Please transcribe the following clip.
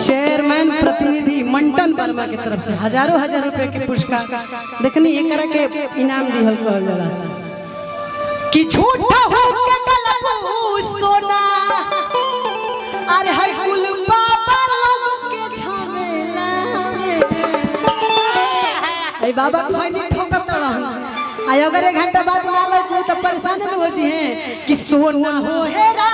chairman प्रतिनिधि मंटन वर्मा की तरफ से हजारों हजार रुपए के पुरस्कार देखनी एक के इनाम दिहल कहल जाला कि झूठा हो के गलबू सोना अरे हाय कुल बाबा लोग के झमेला ए बाबा कोई नहीं ठोकत रहन आ अगर 1 घंटा बाद ना लगे तो परेशान न हो जी हैं कि सोना हो हेरा